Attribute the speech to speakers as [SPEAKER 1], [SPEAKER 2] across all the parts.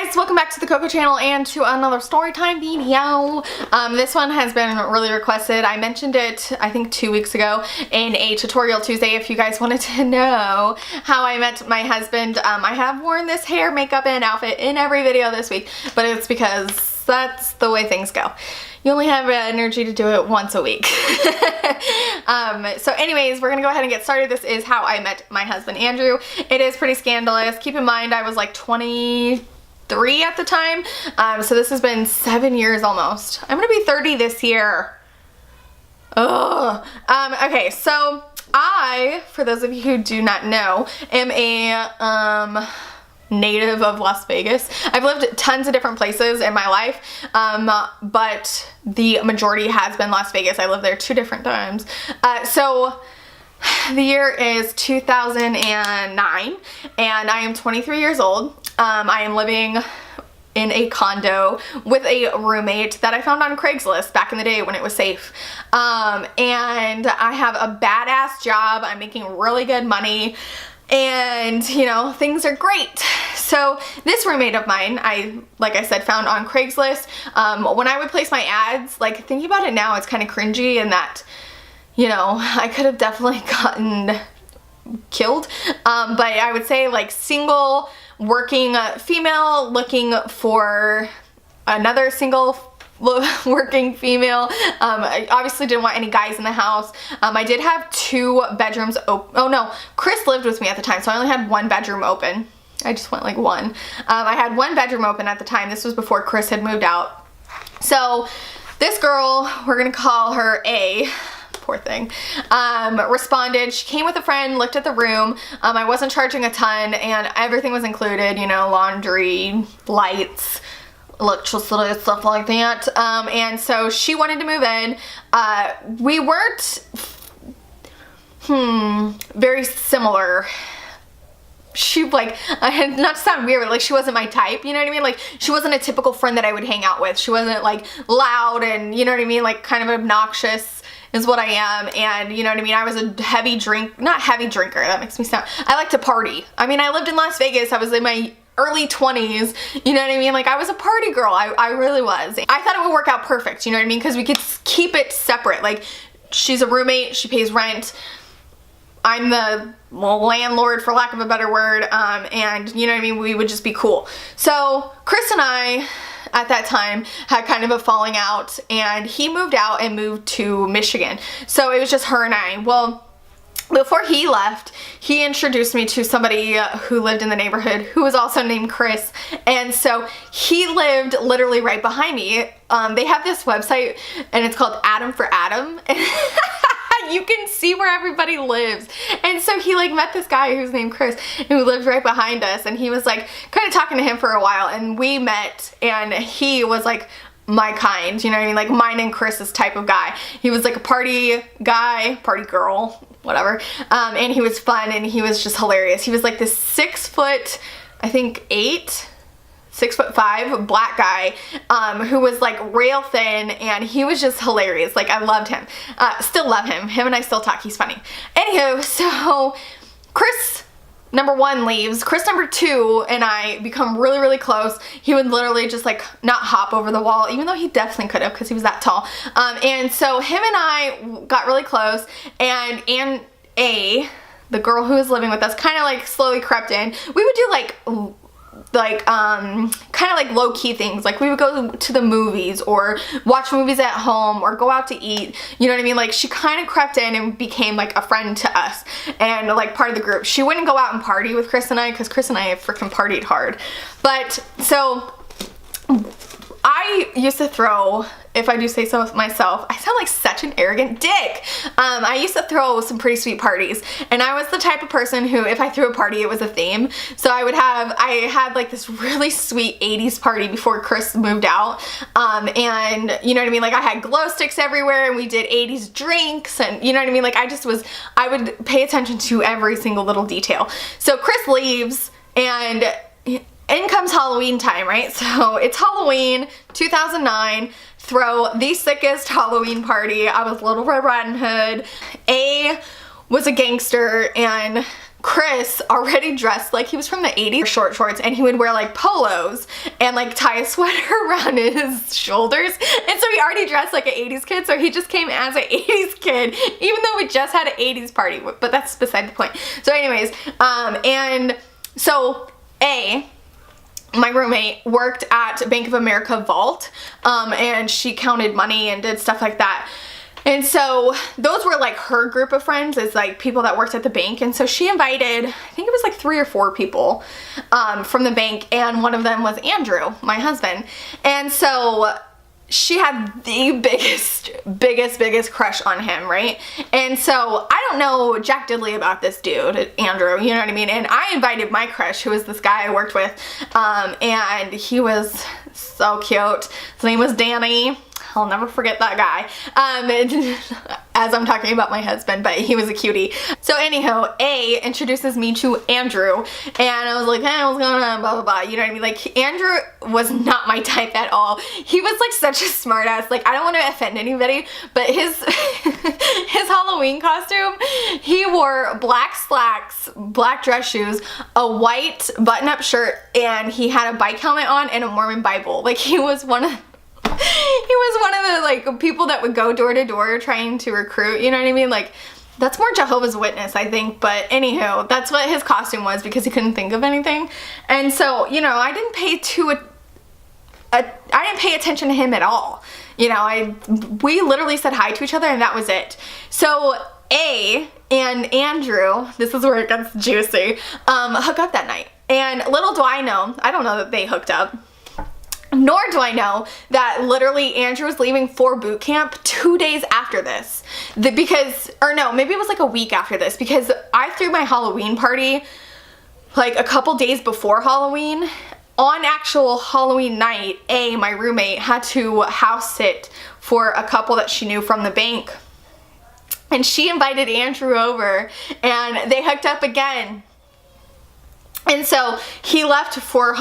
[SPEAKER 1] guys, welcome back to the Cocco channel and to another story time video. This one has been really requested. I mentioned it I think 2 weeks ago in a tutorial Tuesday if you guys wanted to know how I met my husband. I have worn this hair, makeup, and outfit in every video this week, but it's because that's the way things go. You only have energy to do it once a week. So anyways, we're gonna go ahead and get started. This is how I met my husband, Andrew. It is pretty scandalous. Keep in mind, I was like 23 at the time. So this has been 7 years almost. I'm gonna be 30 this year. Ugh. Okay, so I, for those of you who do not know, am a native of Las Vegas. I've lived tons of different places in my life, but the majority has been Las Vegas. I lived there 2 different times. So the year is 2009 and I am 23 years old. I am living in a condo with a roommate that I found on Craigslist back in the day when it was safe. And I have a badass job. I'm making really good money. And you know, things are great. So this roommate of mine, like I said, found on Craigslist. When I would place my ads, like thinking about it now, it's kind of cringy in that, you know, I could have definitely gotten killed. But I would say like single working female looking for another single working female. I obviously didn't want any guys in the house. I did have 2 bedrooms open. Oh no, Chris lived with me at the time, so I only had 1 bedroom open. I just went like 1. I had 1 bedroom open at the time. This was before Chris had moved out. So this girl, we're gonna call her A, poor thing, responded. She came with a friend, looked at the room. I wasn't charging a ton and everything was included, you know, laundry, lights, electricity, stuff like that. And so she wanted to move in. We weren't very similar. She like, not to sound weird, like she wasn't my type, you know what I mean? Like she wasn't a typical friend that I would hang out with. She wasn't like loud and, you know what I mean, like kind of obnoxious is what I am. And you know what I mean, I was a not heavy drinker, that makes me sound, I like to party. I mean, I lived in Las Vegas. I was in my early 20s, you know what I mean? Like I was a party girl. I really was. I thought it would work out perfect, you know what I mean? Because we could keep it separate. Like she's a roommate, she pays rent, I'm the landlord, for lack of a better word, and you know what I mean, we would just be cool. So Chris and I at that time had kind of a falling out and he moved out and moved to Michigan. So it was just her and I. Well, before he left, he introduced me to somebody who lived in the neighborhood who was also named Chris. And so he lived literally right behind me. They have this website and it's called Adam for Adam. You can see where everybody lives. And so he like met this guy who's named Chris who lived right behind us, and he was like kind of talking to him for a while, and we met, and he was like my kind, you know what I mean, like mine and Chris's type of guy. He was like a party guy, party girl, whatever, and he was fun and he was just hilarious. He was like this 6 foot, I think 6'5" black guy, who was like rail thin, and he was just hilarious. Like I loved him, still love him. Him and I still talk, he's funny. Anywho, so Chris number 1 leaves. Chris number 2 and I become really, really close. He would literally just like not hop over the wall, even though he definitely could have because he was that tall. And so him and I got really close, and A, the girl who was living with us, kind of like slowly crept in. We would do like kind of like low-key things, like we would go to the movies or watch movies at home or go out to eat, you know what I mean? Like she kind of crept in and became like a friend to us and like part of the group. She wouldn't go out and party with Chris and I because Chris and I freaking partied hard. But so I used to throw, if I do say so myself, I sound like such an arrogant dick. I used to throw some pretty sweet parties, and I was the type of person who, if I threw a party, it was a theme. So I had like this really sweet 80s party before Chris moved out, and you know what I mean, like I had glow sticks everywhere, and we did 80s drinks, and you know what I mean, like I would pay attention to every single little detail. So Chris leaves, and in comes Halloween time, right? So it's Halloween 2009, throw the sickest Halloween party. I was Little Red Riding Hood. A was a gangster and Chris, already dressed like he was from the 80s, short shorts, and he would wear like polos and like tie a sweater around his shoulders. And so he already dressed like an 80s kid, so he just came as an 80s kid, even though we just had an 80s party, but that's beside the point. So anyways, and so my roommate worked at Bank of America Vault, and she counted money and did stuff like that. And so those were like her group of friends, is like people that worked at the bank. And so she invited, I think it was like 3 or 4 people from the bank, and one of them was Andrew, my husband. And so she had the biggest crush on him, right? And so I don't know jack diddly about this dude, Andrew, you know what I mean? And I invited my crush, who was this guy I worked with, and he was so cute. His name was Danny. I'll never forget that guy, as I'm talking about my husband, but he was a cutie. So anyhow, A introduces me to Andrew, and I was like, hey, what's going on, blah, blah, blah, you know what I mean? Like, Andrew was not my type at all. He was like such a smart ass. Like, I don't want to offend anybody, but his Halloween costume, he wore black slacks, black dress shoes, a white button-up shirt, and he had a bike helmet on and a Mormon Bible. Like, he was one of the like people that would go door to door trying to recruit, you know what I mean? Like, that's more Jehovah's Witness, I think, but anywho, that's what his costume was because he couldn't think of anything. And so, you know, I didn't pay attention to him at all. You know, we literally said hi to each other and that was it. So A and Andrew, this is where it gets juicy, hook up that night. And little do I know, I don't know that they hooked up. Nor do I know that literally Andrew was leaving for boot camp 2 days after this. Or no, maybe it was like a week after this, because I threw my Halloween party like a couple days before Halloween. On actual Halloween night, my roommate had to house sit for a couple that she knew from the bank. And she invited Andrew over and they hooked up again. And so he left for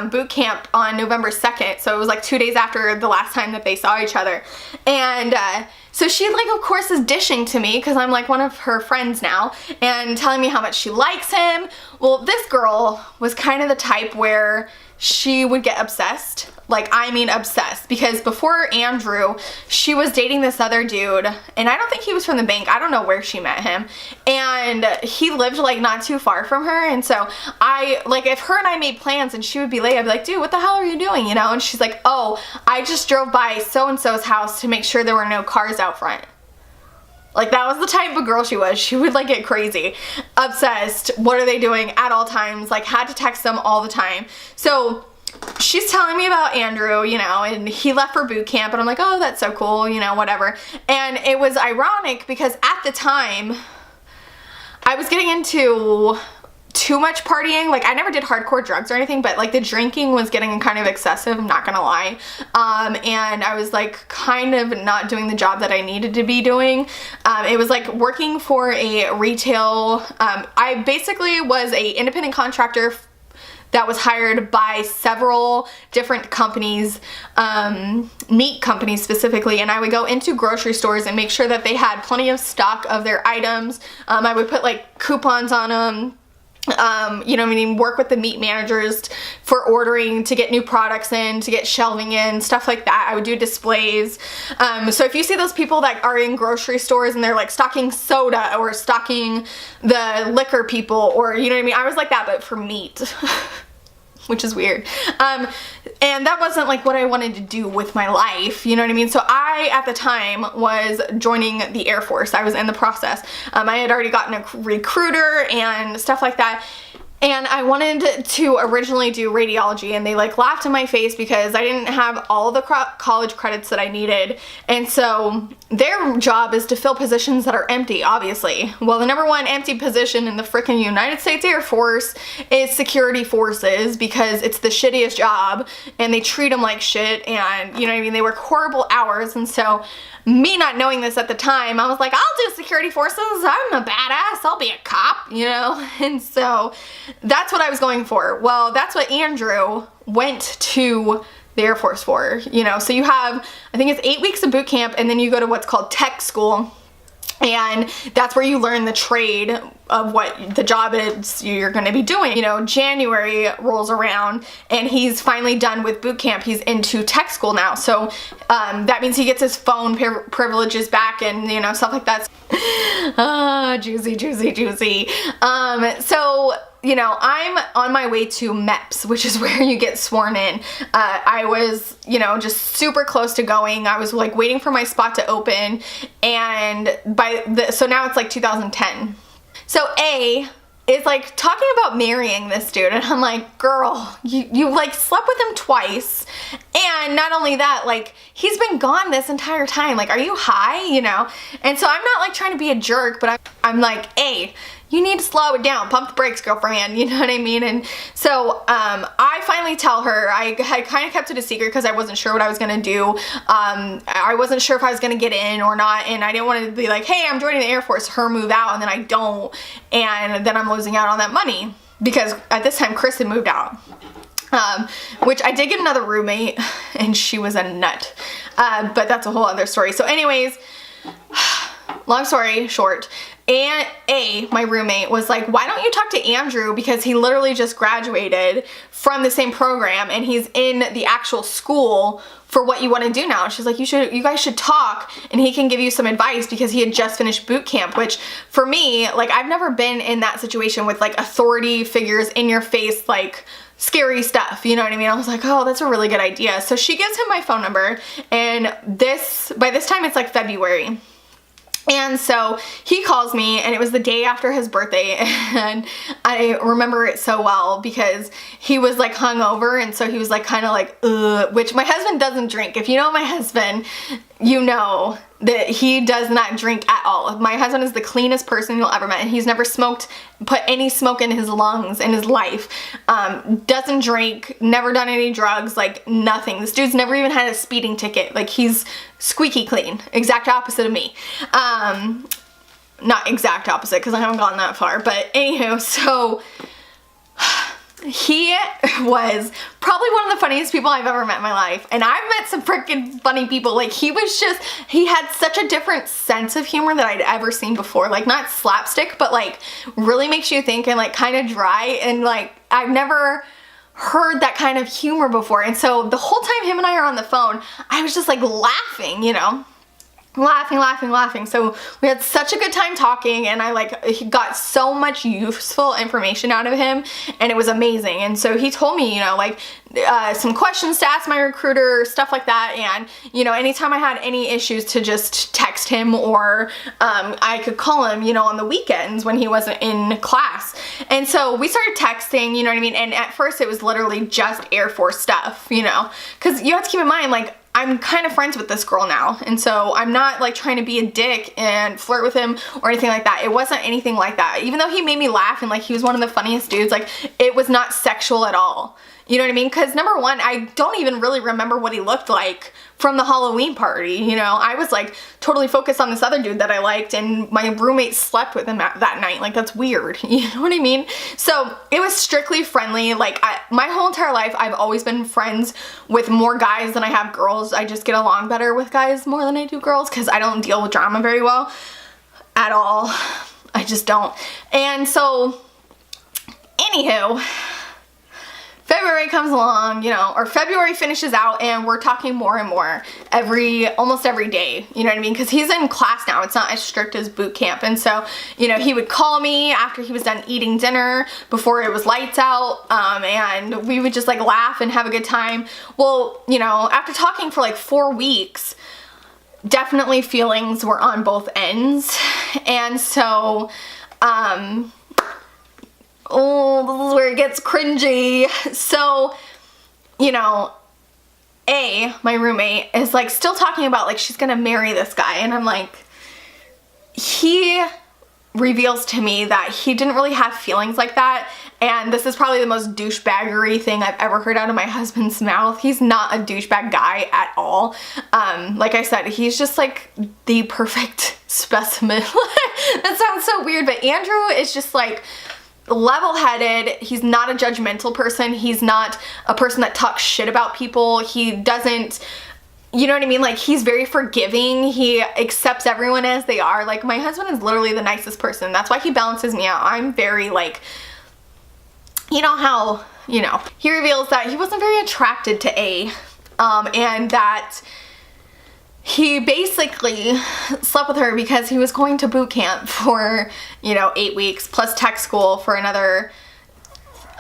[SPEAKER 1] boot camp on November 2nd. So it was like 2 days after the last time that they saw each other. And so she, like, of course, is dishing to me because I'm like one of her friends now and telling me how much she likes him. Well, this girl was kind of the type where she would get obsessed. Like, I mean obsessed, because before Andrew, she was dating this other dude, and I don't think he was from the bank. I don't know where she met him, and he lived like not too far from her. And so if her and I made plans and she would be late, I'd be like, dude, what the hell are you doing, you know? And she's like, oh, I just drove by so-and-so's house to make sure there were no cars out front. Like, that was the type of girl she was. She would like get crazy, obsessed, what are they doing at all times, like had to text them all the time. So she's telling me about Andrew, you know, and he left for boot camp, and I'm like, oh, that's so cool, you know, whatever. And it was ironic because at the time I was getting into too much partying. Like, I never did hardcore drugs or anything, but like the drinking was getting kind of excessive, I'm not gonna lie. And I was like kind of not doing the job that I needed to be doing. It was like working for a retail, I basically was a independent contractor that was hired by several different companies, meat companies specifically, and I would go into grocery stores and make sure that they had plenty of stock of their items. I would put like coupons on them. You know what I mean, work with the meat managers for ordering, to get new products in, to get shelving in, stuff like that. I would do displays. So if you see those people that are in grocery stores and they're like stocking soda or stocking the liquor people, or you know what I mean, I was like that, but for meat. Which is weird. And that wasn't like what I wanted to do with my life, you know what I mean? So I, at the time, was joining the Air Force. I was in the process. I had already gotten a recruiter and stuff like that. And I wanted to originally do radiology, and they like laughed in my face because I didn't have all the college credits that I needed. And so their job is to fill positions that are empty, obviously. Well, the number one empty position in the frickin' United States Air Force is security forces, because it's the shittiest job and they treat them like shit, and you know what I mean, they work horrible hours. And so me not knowing this at the time, I was like, I'll do security forces, I'm a badass, I'll be a cop, you know? And so that's what I was going for. Well, that's what Andrew went to the Air Force for, you know? So you have, I think it's 8 weeks of boot camp, and then you go to what's called tech school. And that's where you learn the trade of what the job is you're going to be doing. You know, January rolls around and he's finally done with boot camp. He's into tech school now. So that means he gets his phone privileges back and, you know, stuff like that. Juicy, juicy, juicy. So, you know, I'm on my way to MEPS, which is where you get sworn in. I was, you know, just super close to going. I was like waiting for my spot to open, and so now it's like 2010. So A is like talking about marrying this dude, and I'm like, girl, you like slept with him twice, and not only that, like he's been gone this entire time. Like, are you high? You know? And so I'm not like trying to be a jerk, but I'm like, A, you need to slow it down, pump the brakes, girlfriend, you know what I mean? And so I finally tell her. I had kind of kept it a secret because I wasn't sure what I was gonna do. I wasn't sure if I was gonna get in or not, and I didn't want to be like, hey, I'm joining the Air Force, her move out, and then I don't, and then I'm losing out on that money, because at this time Chris had moved out. Which I did get another roommate, and she was a nut, but that's a whole other story. So anyways, long story short, and my roommate was like, why don't you talk to Andrew, because he literally just graduated from the same program and he's in the actual school for what you want to do now. She's like, you guys should talk and he can give you some advice, because he had just finished boot camp, which for me, like, I've never been in that situation with like authority figures in your face, like scary stuff, you know what I mean? I was like, oh, that's a really good idea. So she gives him my phone number, and by this time it's like February. And so he calls me, and it was the day after his birthday, and I remember it so well because he was like hungover, and so he was like kind of like, ugh, which my husband doesn't drink. If you know my husband, you know that he does not drink at all. My husband is the cleanest person you'll ever met, and he's never put any smoke in his lungs in his life. Doesn't drink, never done any drugs, like nothing. This dude's never even had a speeding ticket. Like, he's squeaky clean, exact opposite of me. Not exact opposite, because I haven't gone that far, but anywho, so he was probably one of the funniest people I've ever met in my life, and I've met some freaking funny people. Like, he had such a different sense of humor that I'd ever seen before. Like, not slapstick, but like really makes you think, and like kind of dry, and like I've never heard that kind of humor before. And so the whole time him and I are on the phone, I was just like laughing, you know, laughing. So we had such a good time talking, and he got so much useful information out of him, and it was amazing. And so he told me, you know, like some questions to ask my recruiter, stuff like that, and you know, anytime I had any issues to just text him, or I could call him, you know, on the weekends when he wasn't in class. And so we started texting, you know what I mean? And at first it was literally just Air Force stuff, you know, because you have to keep in mind, like, I'm kind of friends with this girl now, and so I'm not like trying to be a dick and flirt with him or anything like that. It wasn't anything like that. Even though he made me laugh and like he was one of the funniest dudes, like it was not sexual at all. You know what I mean? Because number one, I don't even really remember what he looked like from the Halloween party. You know, I was like totally focused on this other dude that I liked, and my roommate slept with him that night. Like, that's weird. You know what I mean? So it was strictly friendly. Like, my whole entire life, I've always been friends with more guys than I have girls. I just get along better with guys more than I do girls, because I don't deal with drama very well at all. I just don't. And so, anywho, February comes along, you know, or February finishes out, and we're talking more and more almost every day, you know what I mean? Because he's in class now. It's not as strict as boot camp. And so, you know, he would call me after he was done eating dinner, before it was lights out, and we would just like laugh and have a good time. Well, you know, after talking for like 4 weeks, definitely feelings were on both ends. And so, oh, this is where it gets cringy. So, you know, my roommate is like still talking about like she's gonna marry this guy, and I'm like, he reveals to me that he didn't really have feelings like that, and this is probably the most douchebaggery thing I've ever heard out of my husband's mouth. He's not a douchebag guy at all. Like I said, he's just like the perfect specimen. That sounds so weird, but Andrew is just like level-headed. He's not a judgmental person. He's not a person that talks shit about people. He doesn't you know what I mean? Like, he's very forgiving. He accepts everyone as they are. Like, my husband is literally the nicest person. That's why he balances me out. I'm very, like, you know how, you know, he reveals that he wasn't very attracted to A, and that he basically slept with her because he was going to boot camp for, you know, 8 weeks plus tech school for another,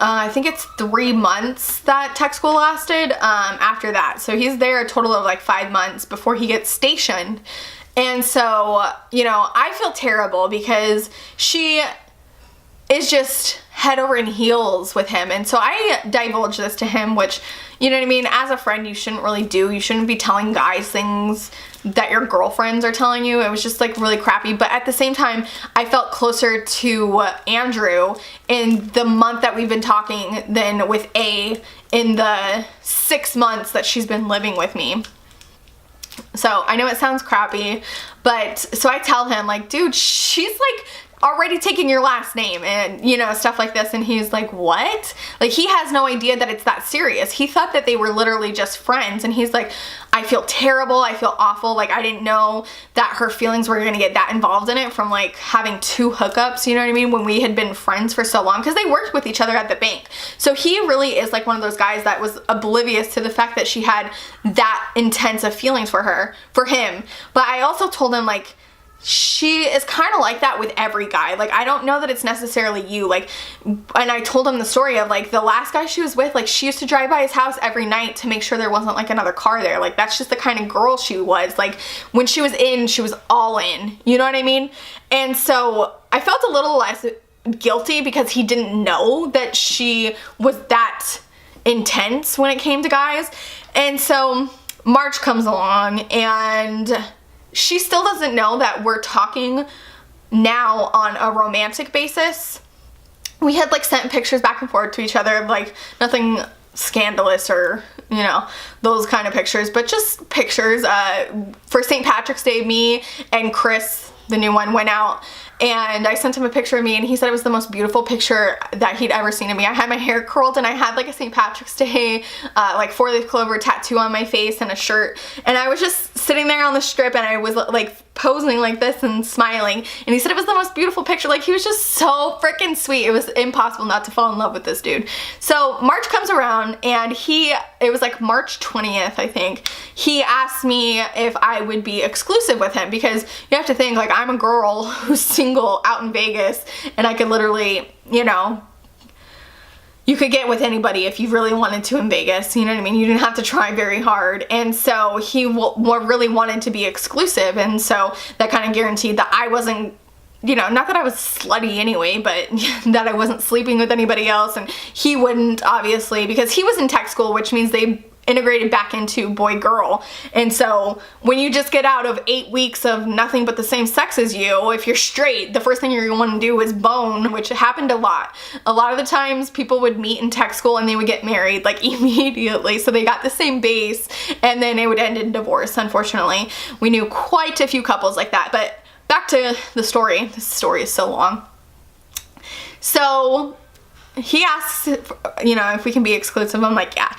[SPEAKER 1] I think it's 3 months that tech school lasted after that. So he's there a total of like 5 months before he gets stationed. And so, you know, I feel terrible because she is just head over and heels with him. And so I divulge this to him, which, you know what I mean, as a friend you shouldn't really do. You shouldn't be telling guys things that your girlfriends are telling you. It was just like really crappy. But at the same time, I felt closer to Andrew in the month that we've been talking than with A in the 6 months that she's been living with me. So I know it sounds crappy, but so I tell him, like, dude, she's like already taking your last name and, you know, stuff like this. And he's like, what? Like, he has no idea that it's that serious. He thought that they were literally just friends. And he's like, I feel terrible. I feel awful. Like, I didn't know that her feelings were going to get that involved in it from like having 2 hookups, you know what I mean? When we had been friends for so long, because they worked with each other at the bank. So he really is like one of those guys that was oblivious to the fact that she had that intense of feelings for him. But I also told him, like, she is kind of like that with every guy. Like, I don't know that it's necessarily you. Like, and I told him the story of like the last guy she was with, like, she used to drive by his house every night to make sure there wasn't like another car there. Like, that's just the kind of girl she was. Like, when she was in, she was all in, you know what I mean? And so I felt a little less guilty because he didn't know that she was that intense when it came to guys. And so March comes along and she still doesn't know that we're talking now on a romantic basis. We had like sent pictures back and forth to each other, like nothing scandalous or, you know, those kind of pictures, but just pictures. For St. Patrick's Day, me and Chris, the new one, went out and I sent him a picture of me and he said it was the most beautiful picture that he'd ever seen of me. I had my hair curled and I had like a St. Patrick's Day like 4-leaf clover tattoo on my face and a shirt, and I was just sitting there on the strip and I was like posing like this and smiling, and he said it was the most beautiful picture. Like, he was just so freaking sweet. It was impossible not to fall in love with this dude. So March comes around and it was like March 20th, I think. He asked me if I would be exclusive with him, because you have to think, like, I'm a girl who's single out in Vegas and I could literally, you know, you could get with anybody if you really wanted to in Vegas, you know what I mean? You didn't have to try very hard. And so he really wanted to be exclusive, and so that kind of guaranteed that I wasn't, you know, not that I was slutty anyway, but that I wasn't sleeping with anybody else, and he wouldn't, obviously, because he was in tech school, which means they integrated back into boy-girl. And so when you just get out of 8 weeks of nothing but the same sex as you, if you're straight, the first thing you're going to want to do is bone, which happened a lot. A lot of the times people would meet in tech school and they would get married like immediately. So they got the same base and then it would end in divorce, unfortunately. We knew quite a few couples like that. But back to the story. This story is so long. So he asks, you know, if we can be exclusive. I'm like, yeah.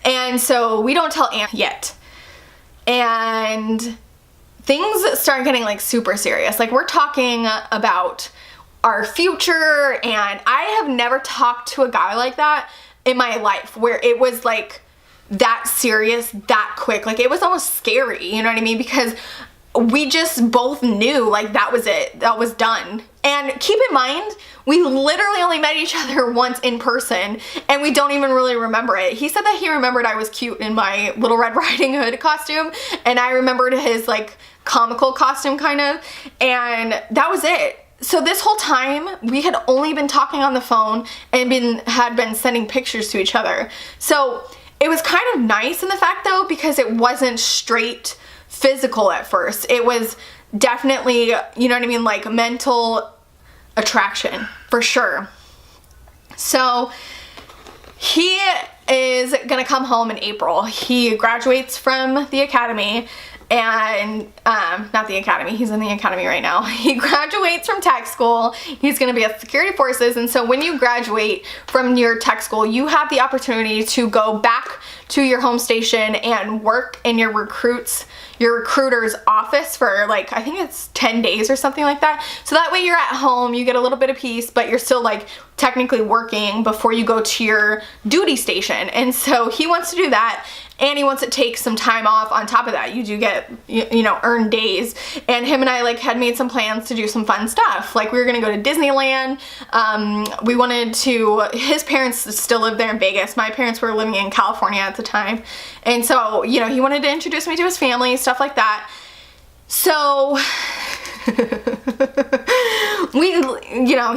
[SPEAKER 1] And so we don't tell Aunt yet. And things start getting like super serious. Like, we're talking about our future, and I have never talked to a guy like that in my life where it was like that serious, that quick. Like, it was almost scary, you know what I mean? Because we just both knew, like, that was it. That was done. And keep in mind, we literally only met each other once in person, and we don't even really remember it. He said that he remembered I was cute in my Little Red Riding Hood costume, and I remembered his, like, comical costume, kind of, and that was it. So this whole time, we had only been talking on the phone and had been sending pictures to each other. So it was kind of nice in the fact, though, because it wasn't straight physical at first. It was definitely, you know what I mean, like mental attraction, for sure. So he is gonna come home in April. He graduates from the academy and not the academy, he's in the academy right now. He graduates from tech school. He's going to be at security forces, and so when you graduate from your tech school, you have the opportunity to go back to your home station and work in your recruiter's office for like, I think it's 10 days or something like that. So that way you're at home, you get a little bit of peace, but you're still like technically working before you go to your duty station. And so he wants to do that, and he wants to take some time off on top of that. You do get, you know, earned days. And him and I like had made some plans to do some fun stuff. Like we were gonna go to Disneyland. We wanted to, his parents still live there in Vegas. My parents were living in California at the time. And so, you know, he wanted to introduce me to his family, stuff like that. So, you know,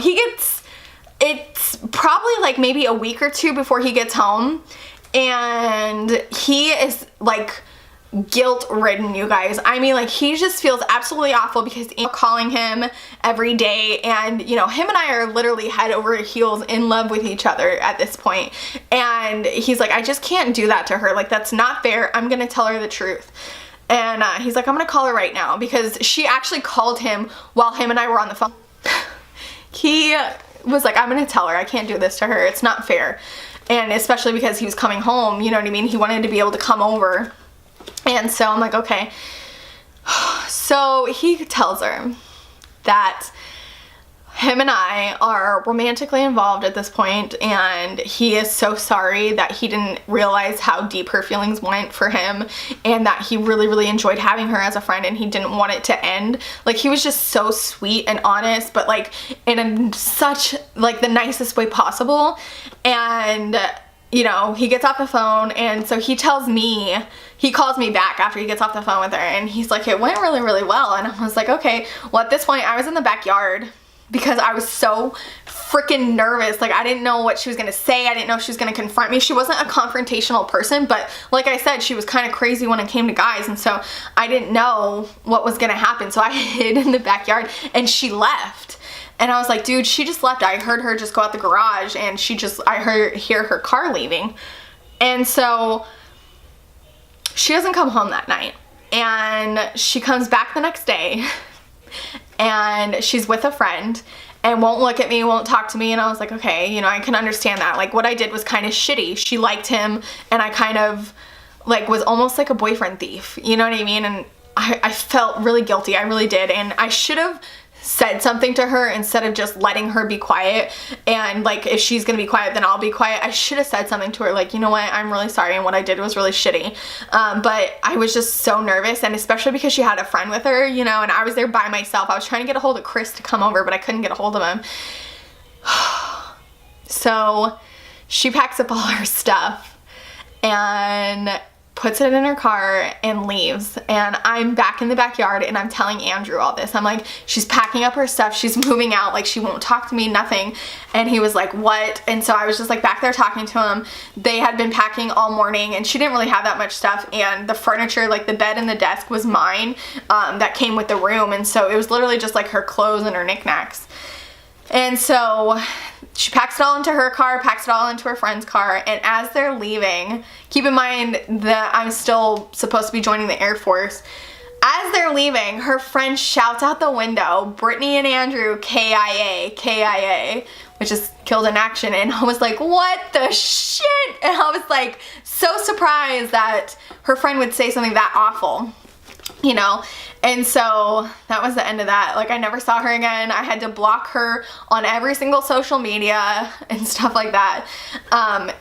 [SPEAKER 1] it's probably like maybe a week or two before he gets home. And he is like guilt-ridden, you guys. I mean, like, he just feels absolutely awful because I'm calling him every day, and you know, him and I are literally head over heels in love with each other at this point. And he's like, I just can't do that to her. Like, that's not fair. I'm gonna tell her the truth. And he's like, I'm gonna call her right now, because she actually called him while him and I were on the phone. He was like, I'm gonna tell her. I can't do this to her. It's not fair. And especially because he was coming home, you know what I mean? He wanted to be able to come over. And so I'm like, okay. So he tells her that him and I are romantically involved at this point, and he is so sorry that he didn't realize how deep her feelings went for him, and that he really, really enjoyed having her as a friend, and he didn't want it to end. Like, he was just so sweet and honest, but like in such like the nicest way possible. And you know, he gets off the phone, and so he tells me, he calls me back after he gets off the phone with her, and he's like, it went really, really well. And I was like, okay. Well, at this point I was in the backyard because I was so freaking nervous. Like, I didn't know what she was gonna say. I didn't know if she was gonna confront me. She wasn't a confrontational person, but like I said, she was kind of crazy when it came to guys, and so I didn't know what was gonna happen. So I hid in the backyard, and she left. And I was like, dude, she just left. I heard her just go out the garage, and hear her car leaving. And so she doesn't come home that night, and she comes back the next day, and she's with a friend and won't look at me, won't talk to me. And I was like, okay, you know, I can understand that. Like, what I did was kind of shitty. She liked him, and I kind of like was almost like a boyfriend thief, you know what I mean? And I felt really guilty. I really did. And I should have said something to her instead of just letting her be quiet. And like, if she's gonna be quiet, then I'll be quiet. I should have said something to her, like, you know what, I'm really sorry, and what I did was really shitty. But I was just so nervous, and especially because she had a friend with her, you know, and I was there by myself. I was trying to get a hold of Chris to come over, but I couldn't get a hold of him. So she packs up all her stuff and puts it in her car and leaves. And I'm back in the backyard, and I'm telling Andrew all this. I'm like, she's packing up her stuff, she's moving out, like, she won't talk to me, nothing. And he was like, what? And so I was just like back there talking to him. They had been packing all morning, and she didn't really have that much stuff, and the furniture, like the bed and the desk, was mine, that came with the room. And so it was literally just like her clothes and her knickknacks. And so she packs it all into her car, packs it all into her friend's car, and as they're leaving, keep in mind that I'm still supposed to be joining the Air Force. As they're leaving, her friend shouts out the window, Brittany and Andrew, KIA, KIA, which is killed in action. And I was like, what the shit? And I was like so surprised that her friend would say something that awful, you know? And so that was the end of that. Like, I never saw her again. I had to block her on every single social media and stuff like that.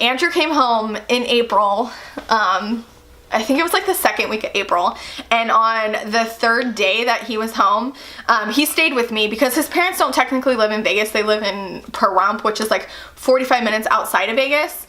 [SPEAKER 1] Andrew came home in April. I think it was like the second week of April. And on the third day that he was home, he stayed with me because his parents don't technically live in Vegas. They live in Pahrump, which is like 45 minutes outside of Vegas.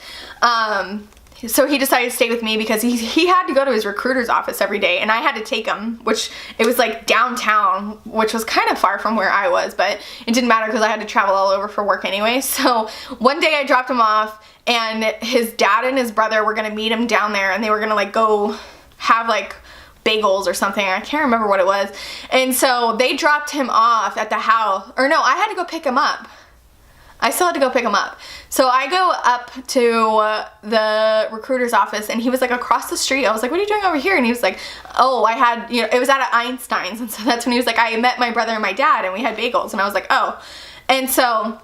[SPEAKER 1] So he decided to stay with me because he had to go to his recruiter's office every day, and I had to take him, which it was like downtown, which was kind of far from where I was, but it didn't matter because I had to travel all over for work anyway. So one day I dropped him off, and his dad and his brother were gonna meet him down there, and they were gonna like go have like bagels or something. I can't remember what it was. And so they dropped him off at the house, or no, I had to go pick him up. I still had to go pick him up. So I go up to the recruiter's office, and he was like across the street. I was like, what are you doing over here? And he was like, oh, I had, you know, it was at Einstein's. And so that's when he was like, I met my brother and my dad and we had bagels. And I was like, oh. And so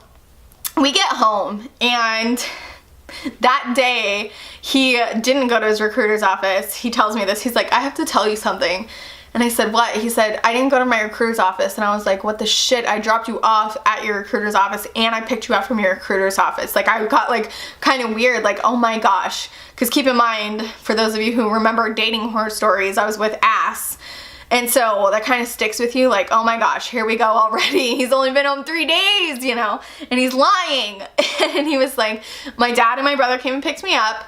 [SPEAKER 1] we get home, and that day he didn't go to his recruiter's office. He tells me this. He's like, I have to tell you something. And I said, what? He said, I didn't go to my recruiter's office. And I was like, what the shit? I dropped you off at your recruiter's office and I picked you up from your recruiter's office. Like, I got like kind of weird, like, oh my gosh. Because keep in mind, for those of you who remember dating horror stories, I was with Ass. And so that kind of sticks with you, like, oh my gosh, here we go already. He's only been home 3 days, you know, and he's lying. And he was like, my dad and my brother came and picked me up,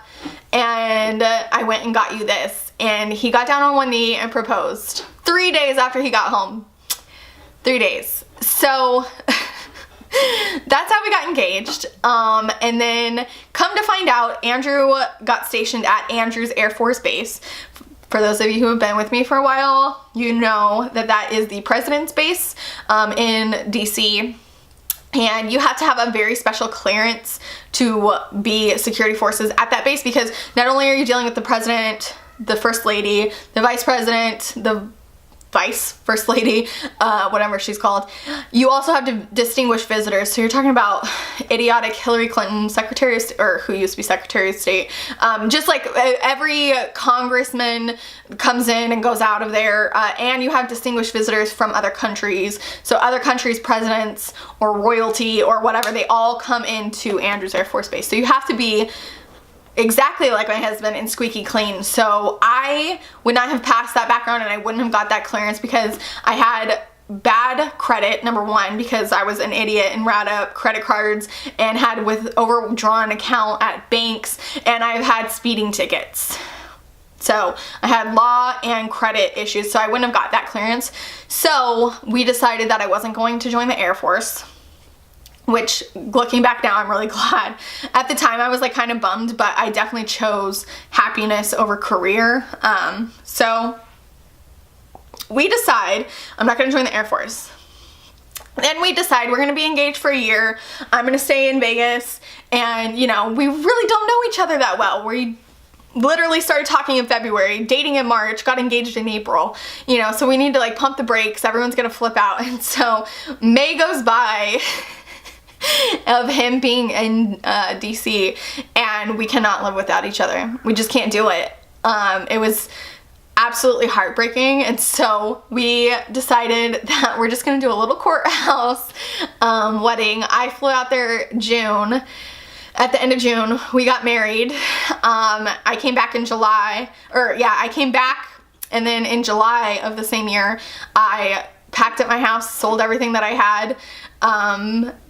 [SPEAKER 1] and I went and got you this. And he got down on one knee and proposed 3 days after he got home. 3 days. So that's how we got engaged. And then come to find out, Andrew got stationed at Andrews Air Force Base. For those of you who have been with me for a while, you know that that is the president's base in DC. And you have to have a very special clearance to be security forces at that base, because not only are you dealing with the president, the first lady, the vice president, the vice first lady, whatever she's called, you also have to distinguish visitors. So you're talking about idiotic Hillary Clinton, Secretary of State, or who used to be Secretary of State. Just like every congressman comes in and goes out of there, and you have distinguished visitors from other countries. So other countries' presidents or royalty or whatever, they all come into Andrews Air Force Base. So you have to be exactly like my husband and squeaky clean. So I would not have passed that background, and I wouldn't have got that clearance because I had bad credit, number one, because I was an idiot and ran up credit cards and had with overdrawn account at banks, and I've had speeding tickets. So I had law and credit issues, so I wouldn't have got that clearance. So we decided that I wasn't going to join the Air Force, which, looking back now, I'm really glad. At the time, I was like kind of bummed, but I definitely chose happiness over career. So we decide I'm not going to join the Air Force. Then we decide we're going to be engaged for a year. I'm going to stay in Vegas, and you know, we really don't know each other that well. We literally started talking in February, dating in March, got engaged in April, you know, so we need to like pump the brakes. Everyone's going to flip out. And so May goes by of him being in DC, and we cannot live without each other. We just can't do it. It was absolutely heartbreaking, and so we decided that we're just gonna do a little courthouse wedding. I flew out there June. At the end of June, we got married. I came back in July, I came back, and then in July of the same year, I packed up my house, sold everything that I had.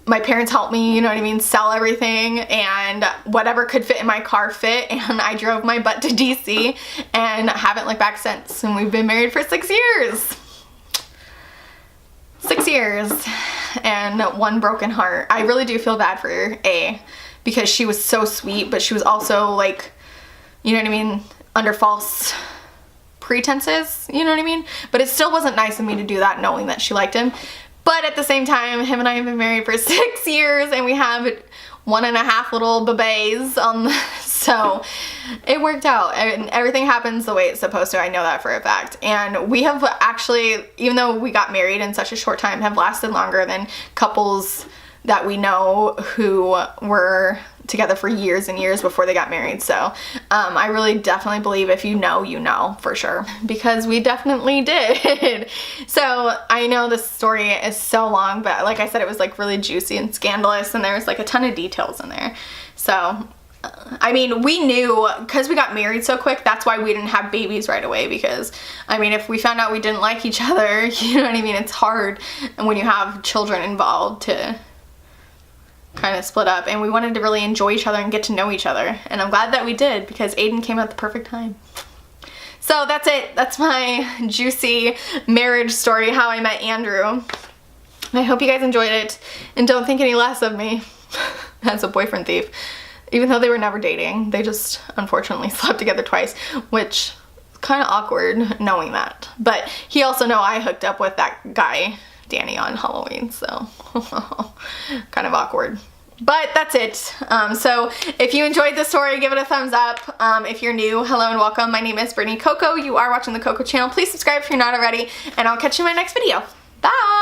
[SPEAKER 1] My parents helped me, you know what I mean, sell everything, and whatever could fit in my car fit, and I drove my butt to DC and haven't looked back since. And we've been married for 6 years. 6 years and one broken heart. I really do feel bad for A, because she was so sweet, but she was also like, you know what I mean, under false pretenses, you know what I mean? But it still wasn't nice of me to do that knowing that she liked him. But at the same time, him and I have been married for 6 years, and we have 1.5 little babies. So it worked out, and everything happens the way it's supposed to. I know that for a fact. And we have actually, even though we got married in such a short time, have lasted longer than couples that we know who were together for years and years before they got married. So I really definitely believe if you know for sure, because we definitely did. So I know this story is so long, but like I said, it was like really juicy and scandalous, and there was like a ton of details in there. So I mean, we knew, because we got married so quick, that's why we didn't have babies right away, because I mean, if we found out we didn't like each other, you know what I mean, it's hard, and when you have children involved, to kind of split up. And we wanted to really enjoy each other and get to know each other, and I'm glad that we did, because Aiden came at the perfect time. So that's it. That's my juicy marriage story, how I met Andrew. I hope you guys enjoyed it, and don't think any less of me as a boyfriend thief, even though they were never dating. They just unfortunately slept together twice, which is kind of awkward knowing that. But he also know I hooked up with that guy Danny on Halloween, so kind of awkward. But that's it. So if you enjoyed this story, give it a thumbs up. If you're new, hello and welcome. My name is Brittany Cocco. You are watching the Cocco channel. Please subscribe if you're not already, and I'll catch you in my next video. Bye!